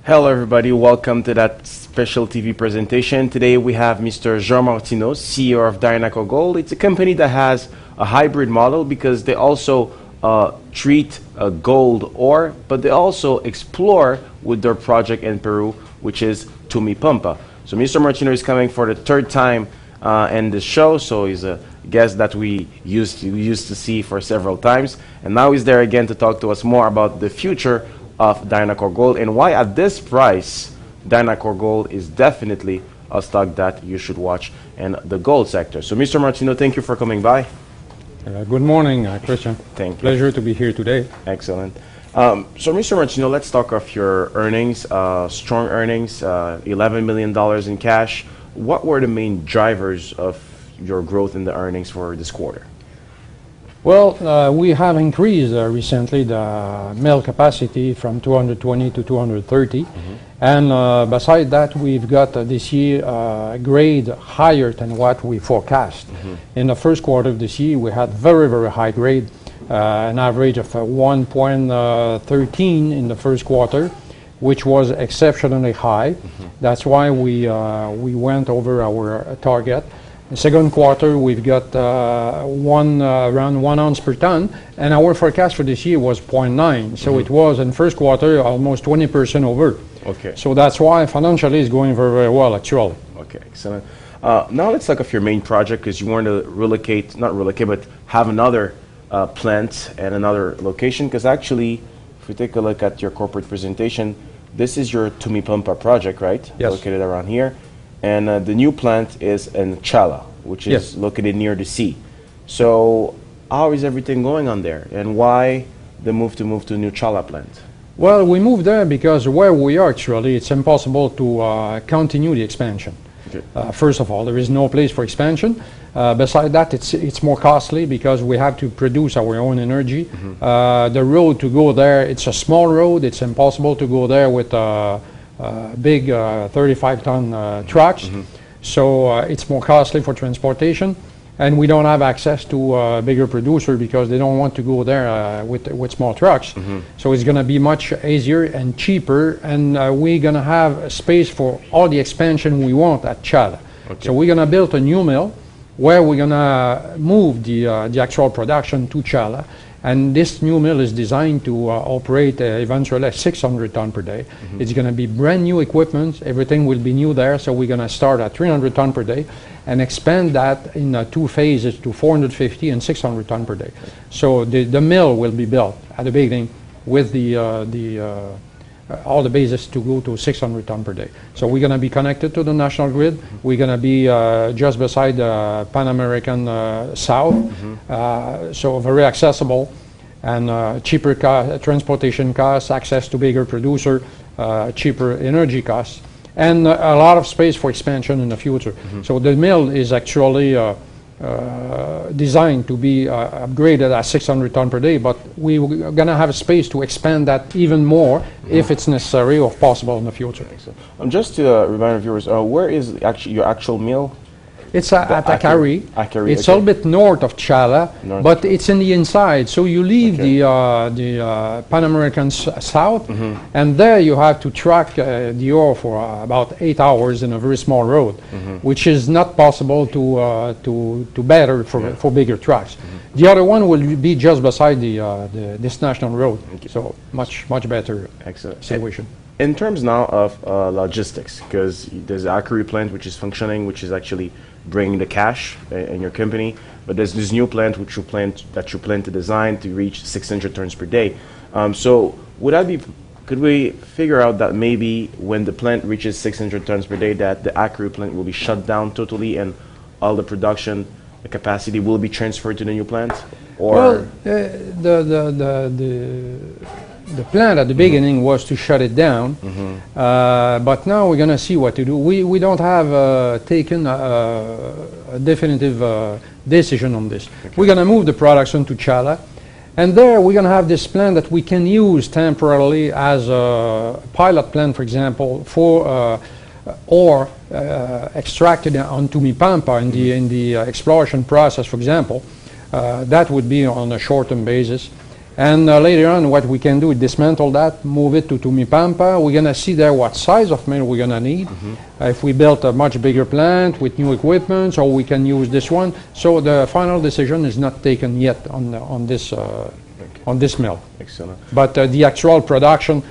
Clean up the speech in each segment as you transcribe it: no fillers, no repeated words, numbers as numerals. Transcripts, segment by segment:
Hello everybody, welcome to that special TV presentation. Today we have Mr. Jean Martineau, CEO of Dynacord Gold. It's a company that has a hybrid model because they also treat gold ore, but they also explore with their project in Peru, which is Tumipampa. So Mr. Martineau is coming for the third time in the show, so he's a guest that we used to see for several times, and now he's there again to talk to us more about the future of Dynacord Gold and why at this price Dynacord Gold is definitely a stock that you should watch in the gold sector. So Mr. Martineau, thank you for coming by. Good morning, Christian. Thank you. Pleasure to be here today. Excellent. So Mr. Martineau, let's talk of your earnings, strong earnings, $11 million in cash. What were the main drivers of your growth in the earnings for this quarter? Well, we have increased recently the mill capacity from 220 to 230. And beside that, we've got this year a grade higher than what we forecast. In the first quarter of this year, we had very, very high grade, an average of 1.13 in the first quarter, which was exceptionally high. That's why we went over our target. The second quarter, we've got around 1 ounce per ton, and our forecast for this year was 0.9. So it was in first quarter almost 20% over. Okay. So that's why financially it's going very, very well, actually. Okay, excellent. Now let's talk of your main project, because you want to not relocate, but have another plant and another location. Because actually, if we take a look at your corporate presentation, this is your Tumipampa project, right? Yes. Located around here. And the new plant is in Chala, which is located near the sea. So how is everything going on there? And why the move to new Chala plant? Well, we moved there because where we are actually, it's impossible to continue the expansion. Okay. First of all, there is no place for expansion. Beside that, it's more costly because we have to produce our own energy. The road to go there, it's a small road. It's impossible to go there with big 35-ton trucks. So it's more costly for transportation. And we don't have access to a bigger producer because they don't want to go there with small trucks. So it's going to be much easier and cheaper, and we're going to have space for all the expansion we want at Chala. Okay. So we're going to build a new mill where we're going to move the actual production to Chala. And this new mill is designed to operate eventually 600 ton per day. It's going to be brand new equipment. Everything will be new there. So we're going to start at 300 ton per day and expand that in 2 phases to 450 and 600 ton per day. So the mill will be built at the beginning with all the bases to go to 600 ton per day. So we're going to be connected to the national grid. We're going to be just beside the Pan American South, so very accessible and cheaper transportation costs, access to bigger producer, cheaper energy costs, and a lot of space for expansion in the future. So the mill is actually designed to be upgraded at 600 ton per day, but we're going to have space to expand that even more if it's necessary or possible in the future. Just to remind viewers, where is your actual mill? It's at Akari. It's a little bit north of Chala, but it's in the inside. So you leave the Pan American South, and there you have to track the ore for about 8 hours in a very small road, which is not possible to better for bigger trucks. The other one will be just beside this national road, so much better situation. In terms now of logistics, because there's the Akari plant which is functioning, which is actually bringing the cash in your company, but there's this new plant which you plan to design to reach 600 tons per day. So could we figure out that maybe when the plant reaches 600 tons per day, that the Akari plant will be shut down totally and all the production, the capacity will be transferred to the new plant? Or well, the plan at the beginning was to shut it down, but now we're going to see what to do. We don't have taken a definitive decision on this. We're going to move the production to Chala, and there we're going to have this plant that we can use temporarily as a pilot plant, for example, for ore extracted on Tumipampa in the exploration process, for example. That would be on a short-term basis. And later on, what we can do is dismantle that, move it to Tumipampa. We're going to see there what size of mill we're going to need. If we built a much bigger plant with new equipment, or we can use this one. So the final decision is not taken yet on this mill. Excellent. But the actual production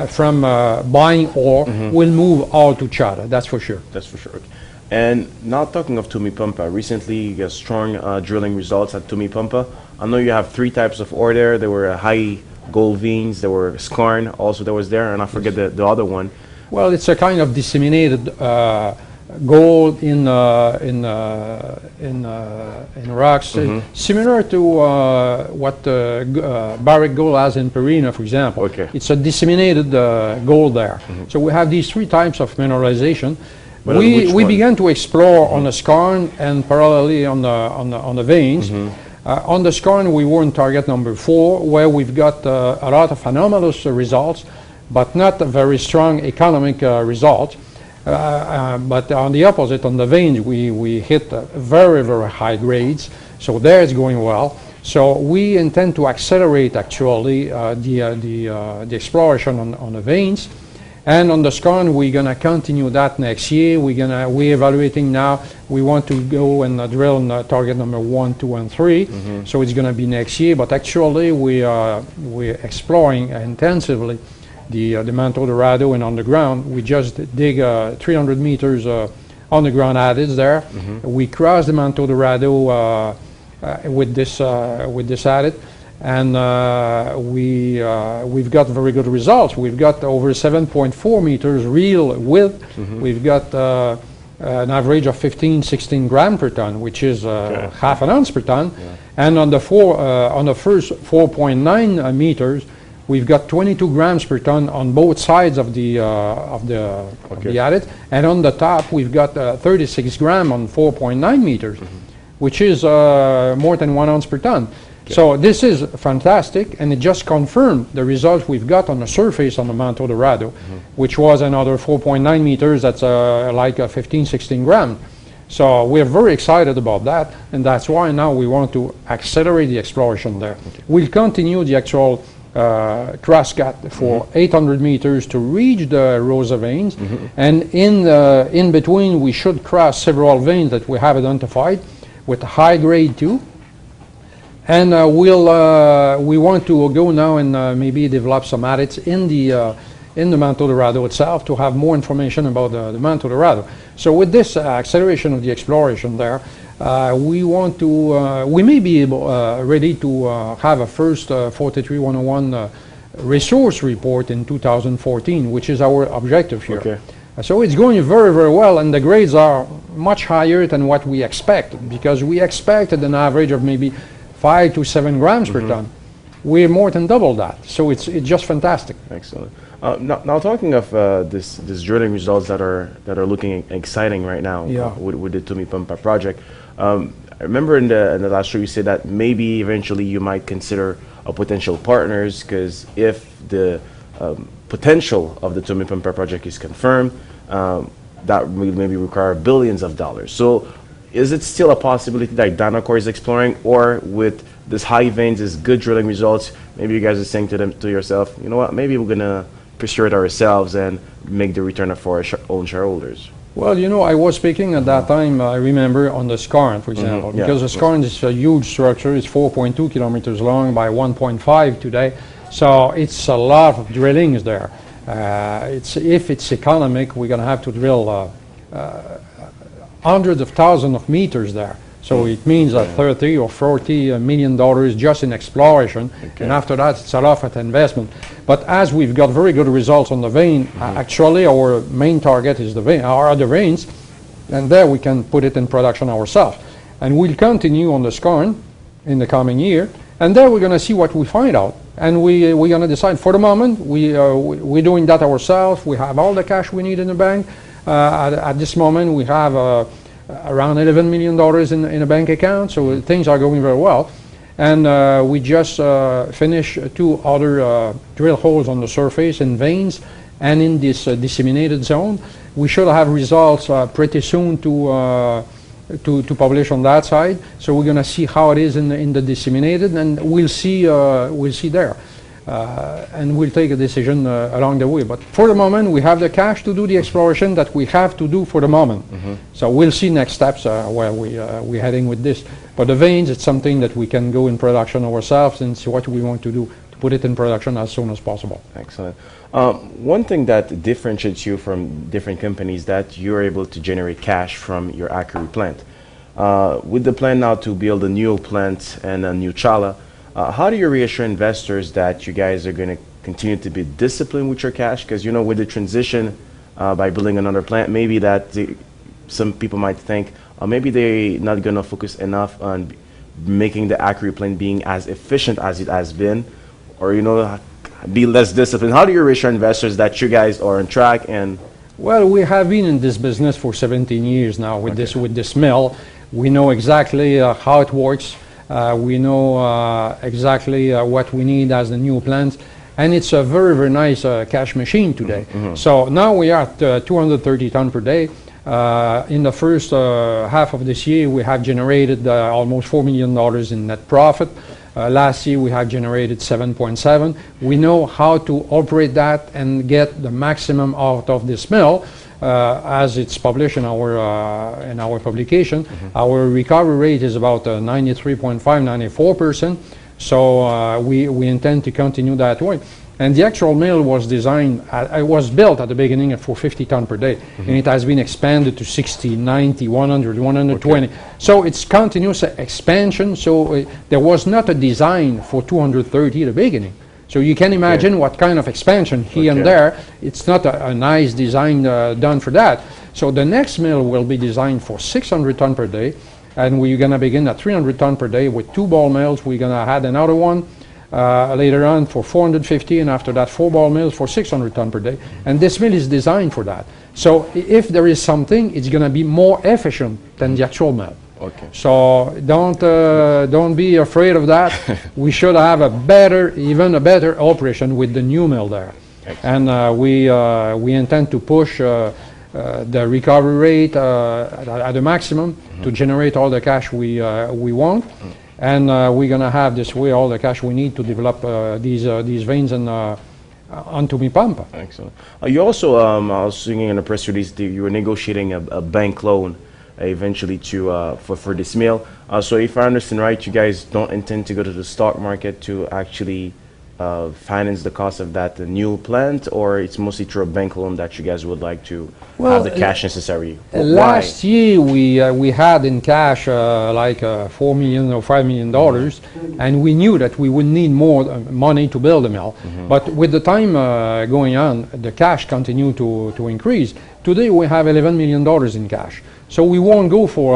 from buying ore will move all to Chada, that's for sure. That's for sure. Okay. And now talking of Tumipampa, recently you got strong drilling results at Tumipampa. I know you have 3 types of ore there. There were high gold veins, there were skarn also that was there, and I forget the other one. Well, it's a kind of disseminated gold in rocks, similar to what barrick gold has in Perina, for example. Okay. It's a disseminated gold there. So we have these 3 types of mineralization. But We began to explore on the skarn and parallelly on the veins. On the skarn, we were in target number 4, where we've got a lot of anomalous results, but not a very strong economic result. But on the opposite, on the veins, we hit very, very high grades. So there it's going well. So we intend to accelerate actually the exploration on the veins. And on the skarn, we're going to continue that next year. We're evaluating now. We want to go and drill on target number 1, 2, and 3. So it's going to be next year. But actually, we're exploring intensively the Manto Dorado and underground. We just dig 300 meters underground adits there. We crossed the Manto Dorado with this adit. And we've got very good results. We've got over 7.4 meters real width. We've got an average of 15-16 grams per ton, which is half an ounce per ton. And on the first 4.9 meters, we've got 22 grams per ton on both sides of the adit. And on the top, we've got 36 grams on 4.9 meters, which is more than 1 ounce per ton. So this is fantastic, and it just confirmed the results we've got on the surface on the Manto Dorado, which was another 4.9 meters. That's like 15-16 grams. So we're very excited about that, and that's why now we want to accelerate the exploration there. We'll continue the actual crosscut for 800 meters to reach the Rosa veins, and in between we should cross several veins that we have identified with high grade too. And we want to go now and maybe develop some adits in the Manto Dorado itself to have more information about the Manto Dorado. So with this acceleration of the exploration there, we may be ready to have a first 43-101 resource report in 2014, which is our objective here. Okay. So it's going very, very well, and the grades are much higher than what we expected, because we expected an average of maybe 5 to 7 grams per ton. We're more than double that, so it's just fantastic. Excellent. Now talking of this drilling results that are looking exciting right now with the Tumipampa project. I remember in the last show you said that maybe eventually you might consider a potential partners, because if the potential of the Tumipampa project is confirmed, that will maybe require billions of dollars. So is it still a possibility that Dynacord is exploring, or with this high veins, this good drilling results, maybe you guys are saying to yourself, you know what, maybe we're gonna pursue it ourselves and make the return for our own shareholders? Well, you know, I was speaking at that time, I remember, on the skarn, for example, because the skarn is a huge structure. It's 4.2 kilometers long by 1.5 today, so it's a lot of drillings there. If it's economic, we're gonna have to drill hundreds of thousands of meters there. So it means that $30 or $40 million just in exploration, and after that it's a lot of investment. But as we've got very good results on the vein, actually our main target is the vein, our other veins, and there we can put it in production ourselves. And we'll continue on the skarn in the coming year, and there we're going to see what we find out. And we're going to decide. For the moment, we're doing that ourselves. We have all the cash we need in the bank. At this moment, we have around $11 million in a bank account, so things are going very well. And we just finished 2 other drill holes on the surface in veins and in this disseminated zone. We should have results pretty soon to to publish on that side. So we're going to see how it is in the disseminated, and we'll see there. And we'll take a decision along the way. But for the moment, we have the cash to do the exploration that we have to do for the moment. So we'll see next steps where we're heading with this. But the veins, it's something that we can go in production ourselves and see what we want to do to put it in production as soon as possible. Excellent. One thing that differentiates you from different companies that you're able to generate cash from your Ackery plant. With the plan now to build a new plant and a new chala, how do you reassure investors that you guys are going to continue to be disciplined with your cash? Because, you know, with the transition by building another plant, maybe some people might think maybe they're not going to focus enough on making the Ackery plant being as efficient as it has been, or, you know, be less disciplined. How do you reassure investors that you guys are on track? And well, we have been in this business for 17 years now with this mill. We know exactly how it works. We know exactly what we need as the new plant, and it's a very, very nice cash machine today. So now we are at 230 tons per day. In the first half of this year, we have generated almost $4 million in net profit. Last year, we have generated 7.7. We know how to operate that and get the maximum out of this mill. As it's published in our publication, our recovery rate is about 93.5, 94%. So we intend to continue that way. And the actual mill was designed, it was built at the beginning for 50 tons per day, and it has been expanded to 60, 90, 100, 120. So it's continuous expansion. So there was not a design for 230 at the beginning. So you can imagine what kind of expansion here and there. It's not a nice design done for that. So the next mill will be designed for 600 tons per day, and we're going to begin at 300 tons per day with 2 ball mills. We're going to add another one later on for 450, and after that 4 ball mills for 600 tons per day. And this mill is designed for that. So if there is something, it's going to be more efficient than the actual mill. So don't be afraid of that. We should have even a better operation with the new mill there. And we intend to push the recovery rate at the maximum to generate all the cash we want. And we're going to have this way all the cash we need to develop these veins and on Tumipampa. Excellent. You also, I was seeing in a press release that you were negotiating a bank loan eventually for this mill. So if I understand right, you guys don't intend to go to the stock market to actually finance the cost of that new plant, or it's mostly through a bank loan that you guys would like to have the cash necessary? Last year we had in cash like $4 million or $5 million, and we knew that we would need more money to build the mill. But with the time going on, the cash continued to increase. Today we have $11 million in cash. So we won't go for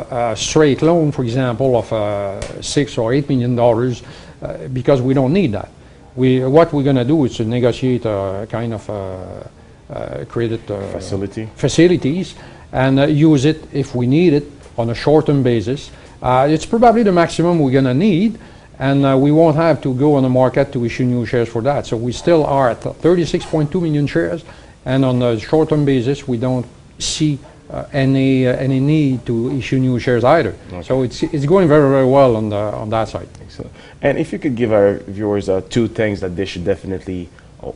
a straight loan, for example, of $6 or $8 million because we don't need that. What we're going to do is to negotiate a kind of credit facilities and use it if we need it on a short-term basis. It's probably the maximum we're going to need, and we won't have to go on the market to issue new shares for that. So we still are at 36.2 million shares, and on a short-term basis, we don't see any need to issue new shares either. So it's going very, very well on that side. Excellent. And if you could give our viewers 2 things that they should definitely,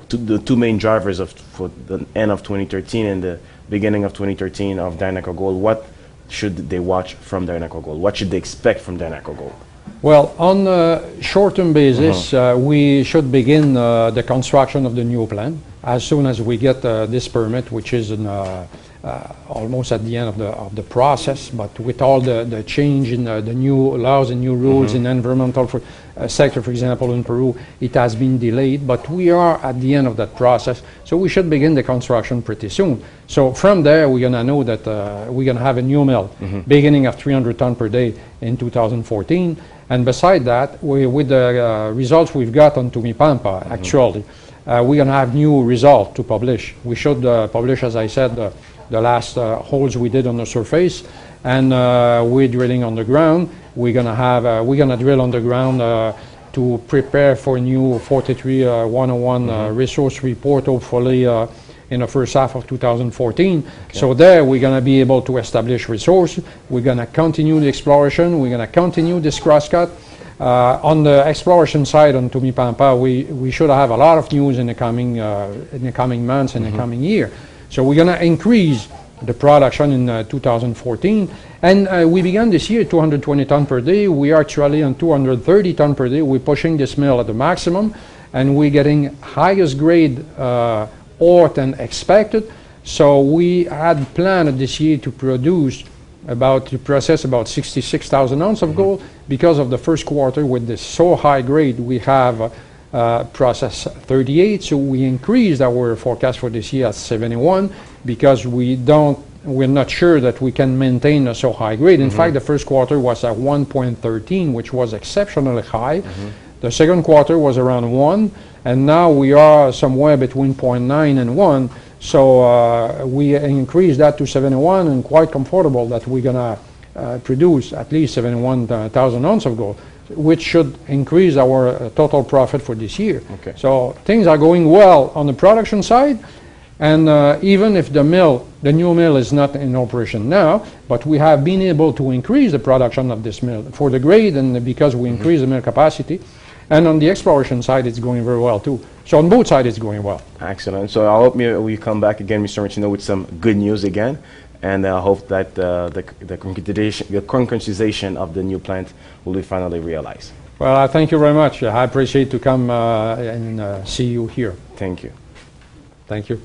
the 2 main drivers for the end of 2013 and the beginning of 2013 of Dynacord Gold, what should they watch from Dynacord Gold? What should they expect from Dynacord Gold? Well, on a short-term basis, we should begin the construction of the new plant as soon as we get this permit, which is almost at the end of the process. But with all the change in the new laws and new rules in environmental sector, for example, in Peru, it has been delayed. But we are at the end of that process, so we should begin the construction pretty soon. So from there, we're going to know that we're going to have a new mill beginning of 300 tons per day in 2014. And beside that, with the results we've got on Tumipampa, actually, we're going to have new results to publish. We should publish, as I said, the last holes we did on the surface, and we're drilling on the ground. We're going to drill on the ground to prepare for a new 43-101 resource report, hopefully in the first half of 2014. So there we're going to be able to establish resources. We're going to continue the exploration. We're going to continue this crosscut. On the exploration side on Tumi Pampa, we should have a lot of news in the coming months, in the coming year. So we're going to increase the production in 2014. And we began this year 220 tons per day. We are actually on 230 tons per day. We're pushing this mill at the maximum, and we're getting highest grade ore than expected. So we had planned this year to process about 66,000 ounces of gold. Because of the first quarter with this so high grade, we have processed 38. So we increased our forecast for this year at 71 because we're not sure that we can maintain a so high grade. In fact, the first quarter was at 1.13, which was exceptionally high. The second quarter was around 1, and now we are somewhere between 0.9 and 1. So we increased that to 71, and quite comfortable that we're going to produce at least 71,000 ounces of gold, which should increase our total profit for this year. Okay. So things are going well on the production side, and even if the new mill is not in operation now, but we have been able to increase the production of this mill for the grade and because we increased the mill capacity. And on the exploration side, it's going very well too. So on both sides, it's going well. Excellent. So I hope we come back again, Mr. Martineau, with some good news again. And I hope that the concretization of the new plant will be finally realized. Well, I thank you very much. I appreciate to come and see you here. Thank you. Thank you.